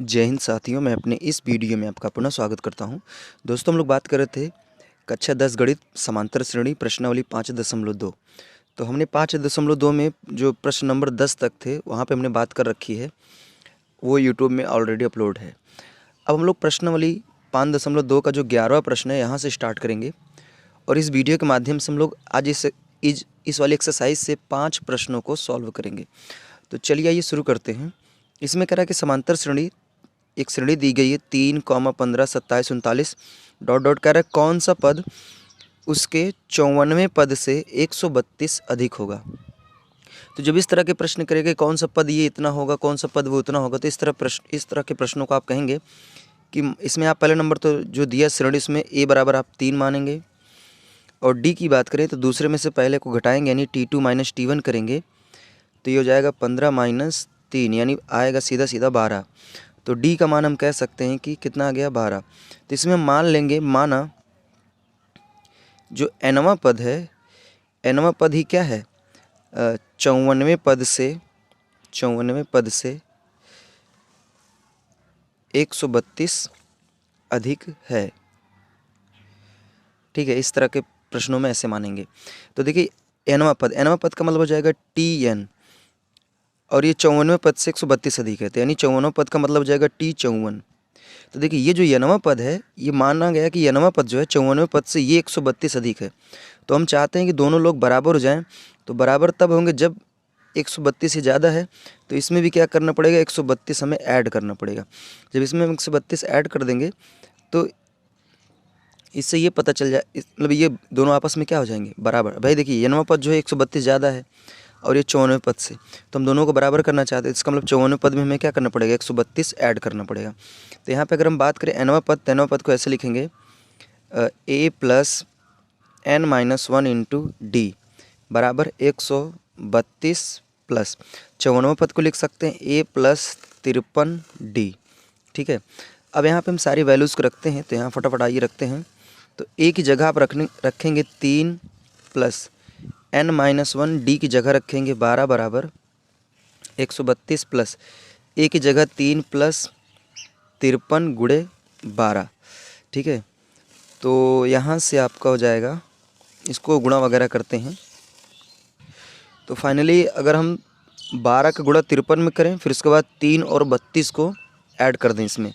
जय हिंद साथियों, मैं अपने इस वीडियो में आपका पुनः स्वागत करता हूं। दोस्तों, हम लोग बात कर रहे थे कक्षा 10 गणित समांतर श्रेणी प्रश्नावली 5.2। तो हमने 5.2 में जो प्रश्न नंबर 10 तक थे वहां पे हमने बात कर रखी है, वो यूट्यूब में ऑलरेडी अपलोड है। अब हम लोग प्रश्नावली 5.2 का जो 11वां प्रश्न है यहाँ से स्टार्ट करेंगे और इस वीडियो के माध्यम से हम लोग आज इस वाली एक्सरसाइज से 5 प्रश्नों को सॉल्व करेंगे। तो चलिए आइए शुरू करते हैं। इसमें कह रहा है कि समांतर श्रेणी, एक श्रेणी दी गई है 3, 15, 27, 39 डॉट डॉट, कह रहा है कौन सा पद उसके 54वें पद से 132 अधिक होगा। तो जब इस तरह के प्रश्न करेंगे कौन सा पद ये इतना होगा, कौन सा पद वो इतना होगा, तो इस तरह के प्रश्नों को आप कहेंगे कि इसमें आप पहले नंबर तो जो दिया श्रेणी, इसमें a बराबर आप 3 मानेंगे और d की बात करें तो दूसरे में से पहले को घटाएंगे यानी t2 माइनस t1 करेंगे तो ये हो जाएगा 15 माइनस 3 यानी आएगा सीधा सीधा 12। तो d का मान हम कह सकते हैं कि कितना आ गया 12। तो इसमें हम मान लेंगे, माना जो nवां पद है, nवां पद ही क्या है 54वें पद से 132 अधिक है। ठीक है, इस तरह के प्रश्नों में ऐसे मानेंगे। तो देखिए nवां पद का मतलब हो जाएगा tn और ये 54वें पद से 132 अधिक है, तो यानी 54वां पद का मतलब हो जाएगा t54। तो देखिए ये जो nवां पद है, ये माना गया कि nवां पद जो है 54वें पद से ये 132 अधिक है। तो हम चाहते हैं कि दोनों लोग बराबर हो जाएं। तो बराबर तब होंगे जब 132 से ज़्यादा है, तो इसमें भी क्या करना पड़ेगा, 132 हमें ऐड करना पड़ेगा। जब इसमें हम 132 ऐड कर देंगे तो इससे ये पता चल जाए, मतलब ये दोनों आपस में क्या हो जाएंगे, बराबर। भाई देखिए nवां पद जो है 132 ज़्यादा है और ये 54वें पद से, तो हम दोनों को बराबर करना चाहते हैं। इसका मतलब 54वें पद में हमें क्या करना पड़ेगा, 132 ऐड करना पड़ेगा। तो यहाँ पे अगर हम बात करें nवां पद को ऐसे लिखेंगे a plus n minus 1 into D बराबर 132 प्लस 54वें पद को लिख सकते हैं a प्लस 53d। ठीक है, अब यहाँ पे हम सारी वैल्यूज़ को रखते हैं, तो यहाँ फटाफट आइए रखते हैं। तो a की जगह आप रखेंगे 3 प्लस n माइनस 1, डी की जगह रखेंगे 12 बराबर 132 प्लस a की जगह 3 प्लस 53 गुणे 12। ठीक है, तो यहाँ से आपका हो जाएगा, इसको गुणा वगैरह करते हैं तो फाइनली अगर हम 12 का गुणा 53 में करें, फिर उसके बाद 3 और 32 को ऐड कर दें इसमें,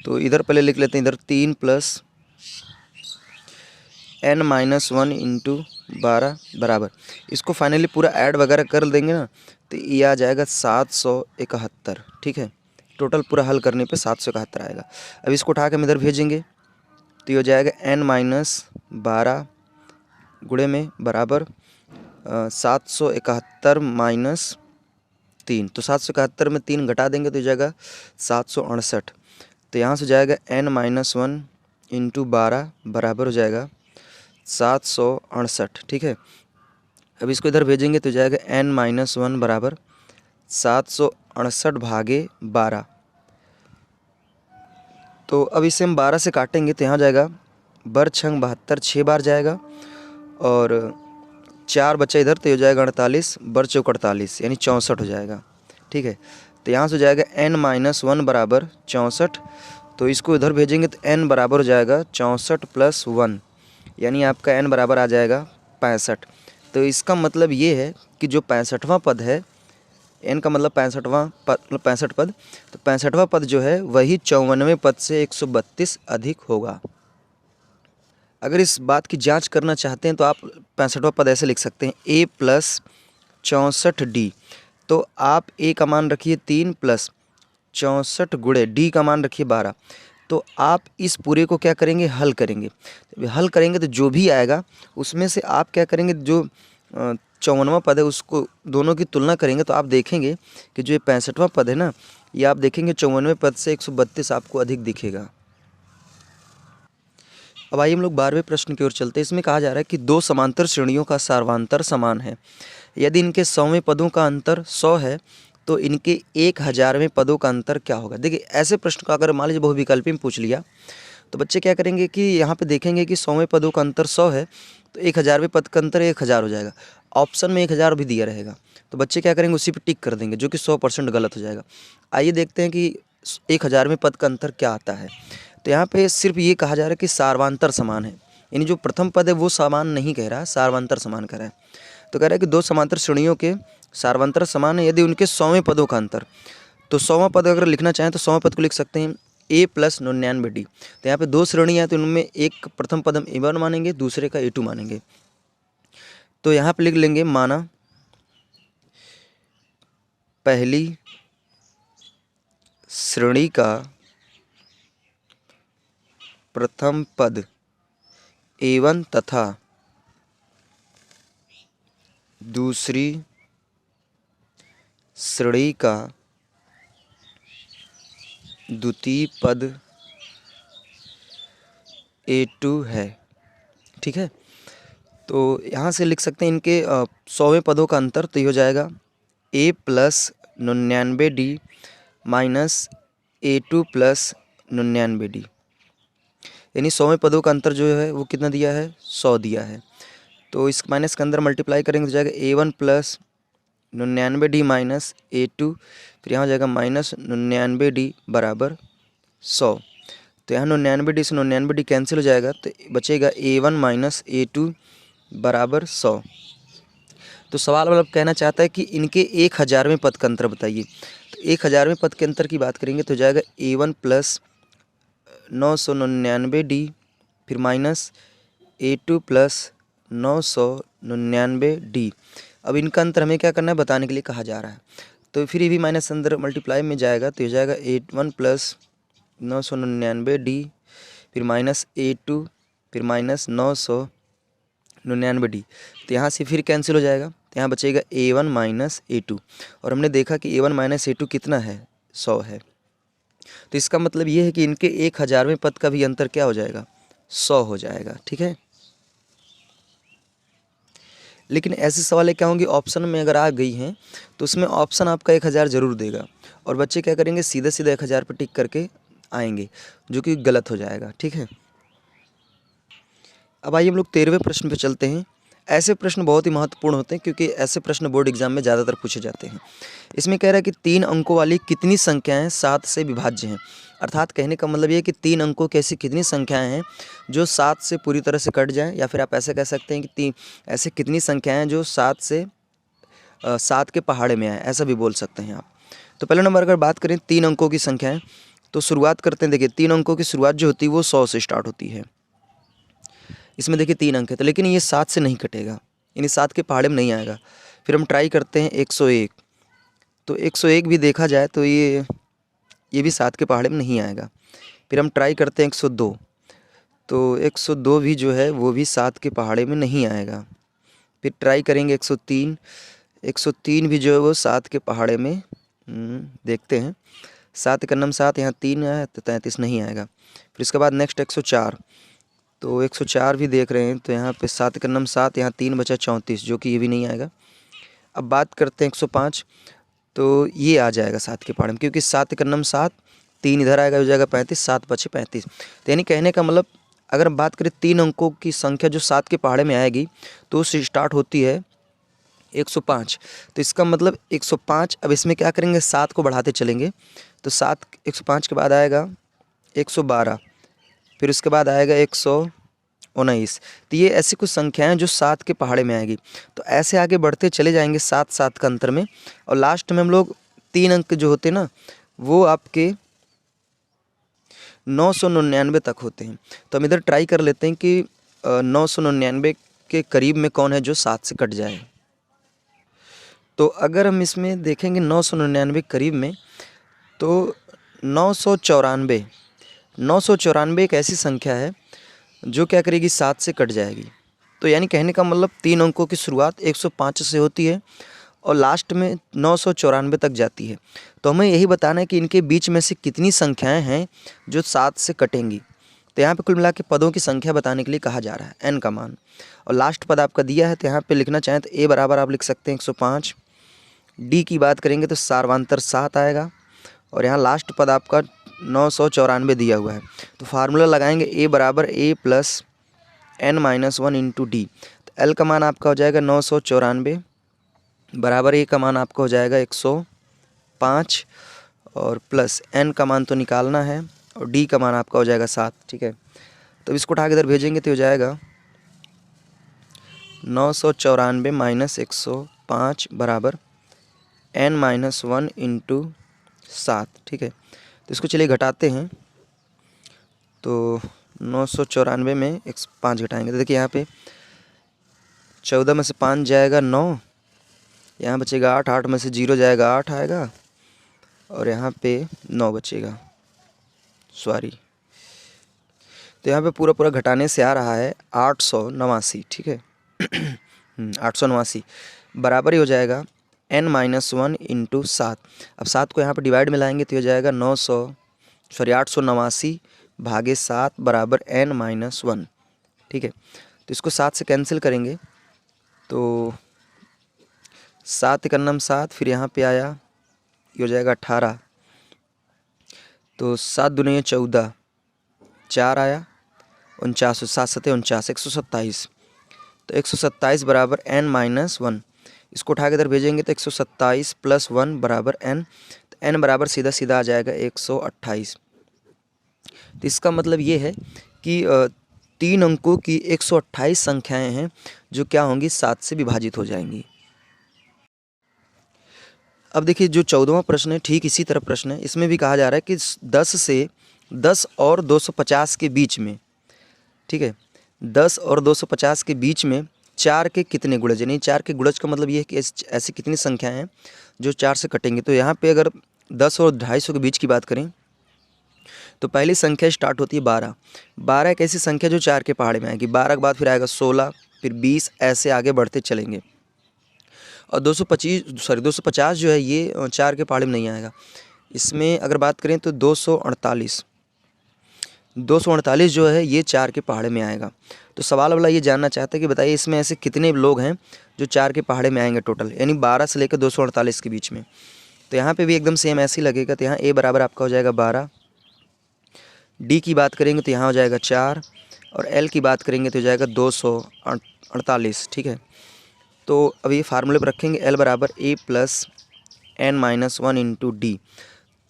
तो इधर पहले लिख लेते हैं, इधर 3 प्लस n माइनस 1 इंटू 12 बराबर, इसको फाइनली पूरा ऐड वगैरह कर देंगे ना, तो ये आ जाएगा 771। ठीक है, टोटल पूरा हल करने पे 771 आएगा। अब इसको उठा के हम इधर भेजेंगे तो ये हो जाएगा n माइनस 12 गुणे में बराबर 771 माइनस 3, तो 771 में 3 घटा देंगे तो हो जाएगा 768। तो यहाँ से हो जाएगा n माइनस 1 इंटू 12 बराबर हो जाएगा 768। ठीक है, अब इसको इधर भेजेंगे तो हो जाएगा n माइनस 1 बराबर 768 भागे 12। तो अब इसे हम 12 से काटेंगे तो यहाँ जाएगा बर छंग 72, 6 बार जाएगा और 4 बचा इधर, तो हो जाएगा 48, बर चौक 48 यानी 64 हो जाएगा। ठीक है, तो यहाँ से हो जाएगा n माइनस 1 बराबर 64, तो इसको इधर भेजेंगे तो n बराबर हो जाएगा 64 प्लस 1 यानी आपका n बराबर आ जाएगा 65। तो इसका मतलब ये है कि जो 65वां पद है, n का मतलब 65वां पद, मतलब 65 पद, तो 65वां पद जो है वही 54वें पद से 132 अधिक होगा। अगर इस बात की जांच करना चाहते हैं तो आप 65वां पद ऐसे लिख सकते हैं a प्लस 64d। तो आप a का मान रखिए 3 प्लस 64 गुणे d का मान रखिए 12। तो आप इस पूरे को क्या करेंगे, हल करेंगे। हल करेंगे तो जो भी आएगा उसमें से आप क्या करेंगे, जो 54वां पद है उसको दोनों की तुलना करेंगे, तो आप देखेंगे कि जो ये 65वां पद है ना, ये आप देखेंगे 54वें पद से 132 आपको अधिक दिखेगा। अब आइए हम लोग 12वें प्रश्न की ओर चलते हैं। इसमें कहा जा रहा है कि दो समांतर श्रेणियों का सार्वंतर समान है, यदि इनके 100वें पदों का अंतर 100 है तो इनके 1000वें पदों का अंतर क्या होगा। देखिए ऐसे प्रश्न का अगर मान लीजिए बहुविकल्पी में पूछ लिया तो बच्चे क्या करेंगे कि यहाँ पे देखेंगे कि 100वें पदों का अंतर 100 है तो 1000वें पद का अंतर 1000 हो जाएगा। ऑप्शन में 1000 भी दिया रहेगा, तो बच्चे क्या करेंगे, उसी पे टिक कर देंगे, जो कि 100% गलत हो जाएगा। आइए देखते हैं कि 1000वें पद का अंतर क्या आता है। तो यहाँ पे सिर्फ ये कहा जा रहा है कि सार्वांतर समान है, यानी जो प्रथम पद है वो समान नहीं कह रहा, सार्वांतर समान कह रहा है। तो कह रहा है कि दो समांतर श्रेणियों के सार्वांतर समान है यदि उनके 100वें पदों का अंतर। तो 100वां पद अगर लिखना चाहें तो 100वें पद को लिख सकते हैं a + 99d। तो यहाँ पे दो श्रेणियाँ हैं, तो उनमें एक प्रथम पद हम a1 मानेंगे, दूसरे का a2 मानेंगे। तो यहाँ पे लिख लेंगे, माना पहली श्रेणी का प्रथम पद a1 तथा दूसरी श्रेणी का द्वितीय पद a2 है। ठीक है, तो यहाँ से लिख सकते हैं इनके 100वें पदों का अंतर। तो ये हो जाएगा a + 99d minus a2 + 99d, यानी 100वें पदों का अंतर जो है वो कितना दिया है, 100 दिया है। तो इस माइनस के अंदर मल्टीप्लाई करेंगे तो जाएगा a1 + 99d माइनस a2, फिर यहाँ हो जाएगा माइनस 99d बराबर 100। तो यहाँ 99d से 99d कैंसिल हो जाएगा, तो बचेगा a1 माइनस a2 बराबर 100। तो सवाल मतलब कहना चाहता है कि इनके 1000वें पद का अंतर बताइए। तो 1000वें पद के अंतर की बात करेंगे तो जाएगा a1 + 999d फिर माइनस a2 + 999d। अब इनका अंतर हमें क्या करना है, बताने के लिए कहा जा रहा है। तो फिर ये भी माइनस अंदर मल्टीप्लाई में जाएगा, तो ये जाएगा a1 + 999d फिर माइनस a2 फिर माइनस 999d। तो यहाँ से फिर कैंसिल हो जाएगा, तो यहाँ बचेगा a1 माइनस a2, और हमने देखा कि a1 माइनस a2 कितना है, 100 है। तो इसका मतलब ये है कि इनके 1000वें पद का भी अंतर क्या हो जाएगा, 100 हो जाएगा। ठीक है, लेकिन ऐसे सवाल क्या होंगे, ऑप्शन में अगर आ गई हैं तो उसमें ऑप्शन आपका 1000 ज़रूर देगा, और बच्चे क्या करेंगे, सीधे सीधे 1000 पर टिक करके आएंगे, जो कि गलत हो जाएगा। ठीक है, अब आइए हम लोग 13वें प्रश्न पे चलते हैं। ऐसे प्रश्न बहुत ही महत्वपूर्ण होते हैं क्योंकि ऐसे प्रश्न बोर्ड एग्जाम में ज़्यादातर पूछे जाते हैं। इसमें कह रहा है कि 3 अंकों वाली कितनी संख्याएं 7 से विभाज्य हैं। अर्थात कहने का मतलब ये है कि 3 अंकों की ऐसी कितनी संख्याएं हैं जो 7 से पूरी तरह से कट जाएं, या फिर आप ऐसे कह सकते हैं कि ऐसे कितनी संख्याएं हैं जो 7 के पहाड़े में आए, ऐसा भी बोल सकते हैं आप। तो पहले नंबर अगर बात करें 3 अंकों की संख्याएँ, तो शुरुआत करते हैं। देखिए 3 अंकों की शुरुआत जो होती है वो 100 से स्टार्ट होती है। इसमें देखिए 3 अंक है, तो लेकिन ये 7 से नहीं कटेगा, यानी 7 के पहाड़े में नहीं आएगा। फिर हम ट्राई करते हैं 101, तो 101 भी देखा जाए तो ये भी 7 के पहाड़े में नहीं आएगा। फिर हम ट्राई करते हैं 102, तो 102 भी जो है वो भी 7 के पहाड़े में नहीं आएगा। फिर ट्राई करेंगे 103, 103 भी जो है वो 7 के पहाड़े में देखते हैं, 7 का 7, यहाँ 3 है तो 33 नहीं आएगा। फिर इसके बाद नेक्स्ट 104, तो 104 भी देख रहे हैं, तो यहाँ पे 7 का 7, यहाँ 3 बचा 34, जो कि ये भी नहीं आएगा। अब बात करते हैं 105, तो ये आ जाएगा 7 के पहाड़े में, क्योंकि 7 का 7, 3 इधर आएगा, हो जाएगा 35, 7 बचे 35। तो यानी कहने का मतलब अगर हम बात करें 3 अंकों की संख्या जो 7 के पहाड़े में आएगी तो उससे स्टार्ट होती है 105। तो इसका मतलब 105, अब इसमें क्या करेंगे, 7 को बढ़ाते चलेंगे, तो 105 के बाद आएगा 112, फिर उसके बाद आएगा 119। तो ये ऐसी कुछ संख्याएं जो 7 के पहाड़े में आएगी। तो ऐसे आगे बढ़ते चले जाएंगे 7 का अंतर में, और लास्ट में हम लोग 3 अंक जो होते हैं ना वो आपके 999 तक होते हैं। तो हम इधर ट्राई कर लेते हैं कि 999 के करीब में कौन है जो 7 से कट जाए। तो अगर हम इसमें देखेंगे 999 करीब में, तो 994 एक ऐसी संख्या है जो क्या करेगी, 7 से कट जाएगी। तो यानी कहने का मतलब 3 अंकों की शुरुआत 105 से होती है और लास्ट में 994 तक जाती है। तो हमें यही बताना है कि इनके बीच में से कितनी संख्याएं हैं जो 7 से कटेंगी। तो यहाँ पे कुल मिला के पदों की संख्या बताने के लिए कहा जा रहा है n का मान, और लास्ट पद आपका दिया है, तो यहाँ पे लिखना चाहें तो a बराबर आप लिख सकते हैं 105। d की बात करेंगे तो सार्वांतर 7 आएगा, और यहाँ लास्ट पद आपका 994 दिया हुआ है। तो फार्मूला लगाएंगे a बराबर a + n-1 × d। तो l का मान आपका हो जाएगा 994 बराबर a का मान आपका हो जाएगा 105, और प्लस n का मान तो निकालना है और d का मान आपका हो जाएगा 7। ठीक है, तो इसको उठा के इधर भेजेंगे तो हो जाएगा 994 माइनस 105 बराबर n-1 इंटू 7। ठीक है, तो इसको चलिए घटाते हैं। तो 994 में 5 घटाएंगे तो देखिए यहाँ पे 14 में से 5 जाएगा 9, यहाँ बचेगा 8, 8 में से 0 जाएगा 8 आएगा और यहाँ पे 9 बचेगा, सॉरी। तो यहाँ पे पूरा पूरा घटाने से आ रहा है 889। ठीक है 889 बराबर ही हो जाएगा n-1 इंटू 7। अब 7 को यहाँ पर डिवाइड में लाएंगे तो हो जाएगा 889 भागे 7 बराबर n-1। ठीक है, तो इसको 7 से कैंसिल करेंगे तो 7 का नाम 7, फिर यहाँ पे आया ये हो जाएगा 18, तो 7 दूनी 14, 4 आया 49, 7 सते 49, 127। तो 127 बराबर n-1, इसको उठा के इधर भेजेंगे तो 127 प्लस 1 बराबर n, तो n बराबर सीधा सीधा आ जाएगा 128। तो इसका मतलब ये है कि 3 अंकों की 128 संख्याएं हैं जो क्या होंगी 7 से विभाजित हो जाएंगी। अब देखिए जो 14वां प्रश्न है ठीक इसी तरह प्रश्न है, इसमें भी कहा जा रहा है कि 10 और 250 के बीच में, ठीक है 10 और 250 के बीच में 4 के कितने गुणज, यानी 4 के गुणज का मतलब ये है कि ऐसी कितनी संख्याएं हैं जो 4 से कटेंगे। तो यहाँ पे अगर 10 और 250 के बीच की बात करें तो पहली संख्या स्टार्ट होती है 12। 12 एक ऐसी संख्या जो 4 के पहाड़े में आएगी, 12 के बाद फिर आएगा 16, फिर 20, ऐसे आगे बढ़ते चलेंगे। और 250 जो है ये 4 के पहाड़े में नहीं आएगा। इसमें अगर बात करें तो 248 जो है ये 4 के पहाड़े में आएगा। तो सवाल वाला ये जानना चाहता है कि बताइए इसमें ऐसे कितने लोग हैं जो 4 के पहाड़े में आएंगे टोटल, यानी 12 से लेकर 248 के बीच में। तो यहाँ पे भी एकदम सेम ऐसे ही लगेगा। तो यहाँ a बराबर आपका हो जाएगा 12, d की बात करेंगे तो यहाँ हो जाएगा 4 और l की बात करेंगे तो हो जाएगा 248। ठीक है, तो अब ये फार्मूले पर रखेंगे l बराबर a plus n-1 into D.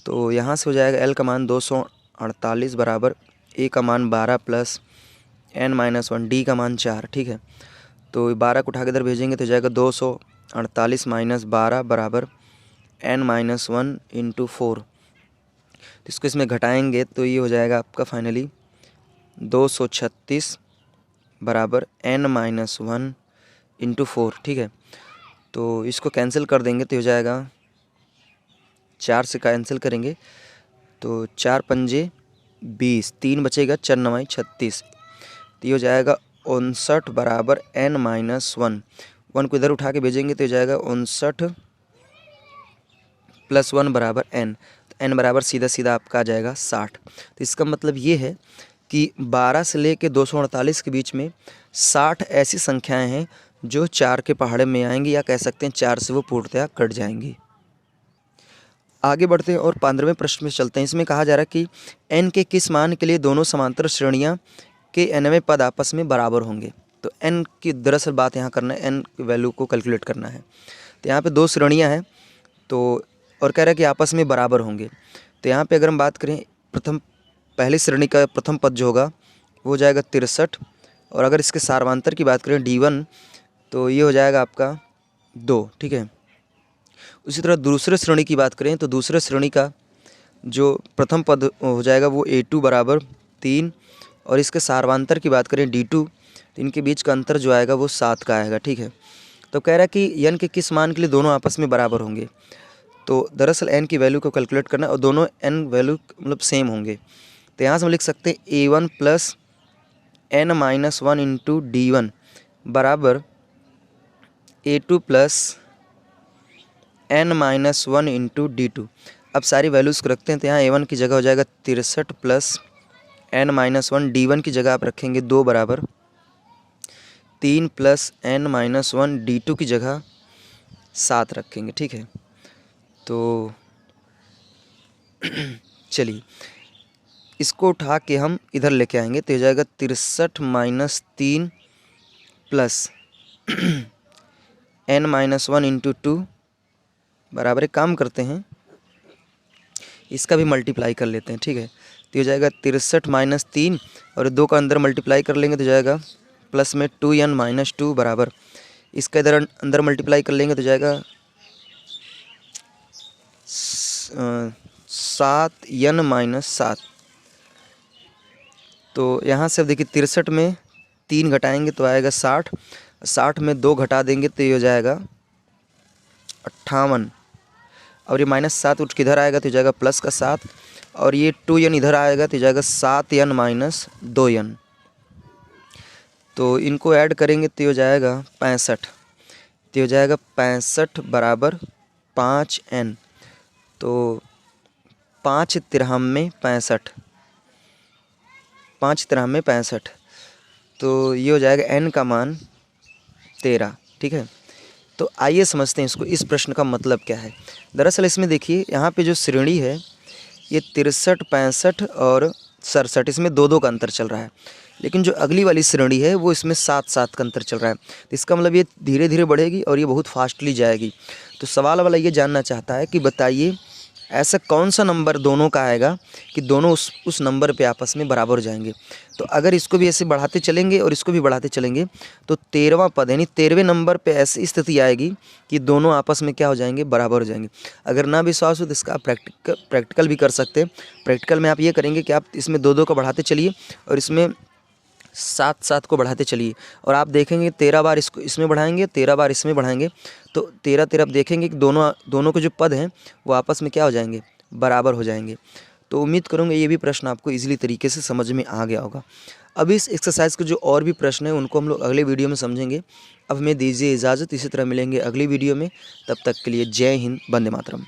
तो यहाँ से हो जाएगा l का मान 248 बराबर a का मान 12 प्लस n-1, d का मान 4। ठीक है, तो 12 को उठा के इधर भेजेंगे तो हो जाएगा 248 माइनस 12 बराबर n-1 इंटू 4। तो इसको इसमें घटाएंगे तो ये हो जाएगा आपका फाइनली 236 बराबर n-1 इंटू 4। ठीक है, तो इसको कैंसिल कर देंगे तो हो जाएगा 4 से कैंसिल करेंगे तो 4 पंजे 20, 3 बचेगा 4 9 36। तो ये हो जाएगा 59 बराबर n-1। 1 को इधर उठा के भेजेंगे तो हो जाएगा 59 प्लस 1 बराबर n। तो n बराबर सीधा सीधा आपका आ जाएगा 60। तो इसका मतलब ये है कि 12 से लेकर 248 के बीच में 60 ऐसी संख्याएं हैं जो 4 के पहाड़े में आएंगी, या कह सकते हैं 4 से वो पूर्णतया कट जाएंगी। आगे बढ़ते हैं और 15वें प्रश्न में चलते हैं। इसमें कहा जा रहा है कि n के किस मान के लिए दोनों समांतर श्रेणियां के nवें पद आपस में बराबर होंगे। तो n की दरअसल बात यहाँ करना है, n की वैल्यू को कैलकुलेट करना है। तो यहाँ पे 2 श्रेणियाँ हैं तो और कह रहा है कि आपस में बराबर होंगे। तो यहाँ पे अगर हम बात करें पहली श्रेणी का प्रथम पद जो होगा वो हो जाएगा 63, और अगर इसके सार्वांतर की बात करें d1 तो ये हो जाएगा आपका 2। ठीक है, उसी तरह दूसरे श्रेणी की बात करें तो दूसरे श्रेणी का जो प्रथम पद हो जाएगा वो a2 बराबर 3, और इसके सार्वांतर की बात करें d2 तो इनके बीच का अंतर जो आएगा वो 7 का आएगा। ठीक है, तो कह रहा है कि n के किस मान के लिए दोनों आपस में बराबर होंगे। तो दरअसल n की वैल्यू को कैलकुलेट करना और दोनों n वैल्यू मतलब सेम होंगे। तो यहाँ से हम लिख सकते हैं a1 plus n-1 into d1 बराबर a2 plus n-1 into d2। अब सारी वैल्यूज़ को रखते हैं तो यहाँ a1 की जगह हो जाएगा 63 प्लस n-1, d1 की जगह आप रखेंगे 2 बराबर 3 प्लस n-1, d2 की जगह 7 रखेंगे। ठीक है, तो चलिए इसको उठा के हम इधर लेके आएंगे तो हो जाएगा 63 माइनस 3 प्लस n-1 इंटू 2 बराबर एक काम करते हैं, इसका भी मल्टीप्लाई कर लेते हैं, ठीक है। तो हो जाएगा 63 माइनस 3 और 2 का अंदर मल्टीप्लाई कर लेंगे तो जाएगा प्लस में 2n माइनस 2 बराबर, इसका इधर अंदर मल्टीप्लाई कर लेंगे तो जाएगा 7n माइनस 7। तो यहाँ से अब देखिए 63 में 3 घटाएंगे तो आएगा 60, 60 में 2 घटा देंगे तो ये हो जाएगा 58, और ये माइनस 7 उठ के इधर आएगा तो हो जाएगा प्लस का 7, और ये 2n इधर आएगा तो हो जाएगा 7n माइनस 2n। तो इनको ऐड करेंगे तो हो जाएगा 65, तो हो जाएगा 65 बराबर 5n। तो 5 तिरहम में 65, 5 तिरहम में 65, तो ये हो जाएगा n का मान 13, ठीक है। तो आइए समझते हैं इसको, इस प्रश्न का मतलब क्या है। दरअसल इसमें देखिए यहाँ पे जो श्रेणी है ये 63, 65 और 67, इसमें 2-2 का अंतर चल रहा है, लेकिन जो अगली वाली श्रेणी है वो इसमें 7-7 का अंतर चल रहा है। तो इसका मतलब ये धीरे धीरे बढ़ेगी और ये बहुत फास्टली जाएगी। तो सवाल वाला ये जानना चाहता है कि बताइए ऐसा कौन सा नंबर दोनों का आएगा कि दोनों उस नंबर पे आपस में बराबर हो जाएंगे। तो अगर इसको भी ऐसे बढ़ाते चलेंगे और इसको भी बढ़ाते चलेंगे तो 13वां पद यानी 13वें नंबर पे ऐसी स्थिति आएगी कि दोनों आपस में क्या हो जाएंगे, बराबर हो जाएंगे। अगर ना विश्वास हो तो इसका आप प्रैक्टिकल भी कर सकते हैं। प्रैक्टिकल में आप ये करेंगे कि आप इसमें 2-2 का बढ़ाते चलिए और इसमें 7-7 को बढ़ाते चलिए, और आप देखेंगे 13 बार इसको इसमें बढ़ाएंगे, 13 बार इसमें बढ़ाएंगे, तो 13-13 आप देखेंगे कि दोनों के जो पद हैं वो आपस में क्या हो जाएंगे, बराबर हो जाएंगे। तो उम्मीद करूँगा ये भी प्रश्न आपको इजीली तरीके से समझ में आ गया होगा। अब इस एक्सरसाइज के जो और भी प्रश्न हैं उनको हम लोग अगले वीडियो में समझेंगे। अब हमें दीजिए इजाज़त, इसी तरह मिलेंगे अगली वीडियो में। तब तक के लिए जय हिंद, वंदे मातरम।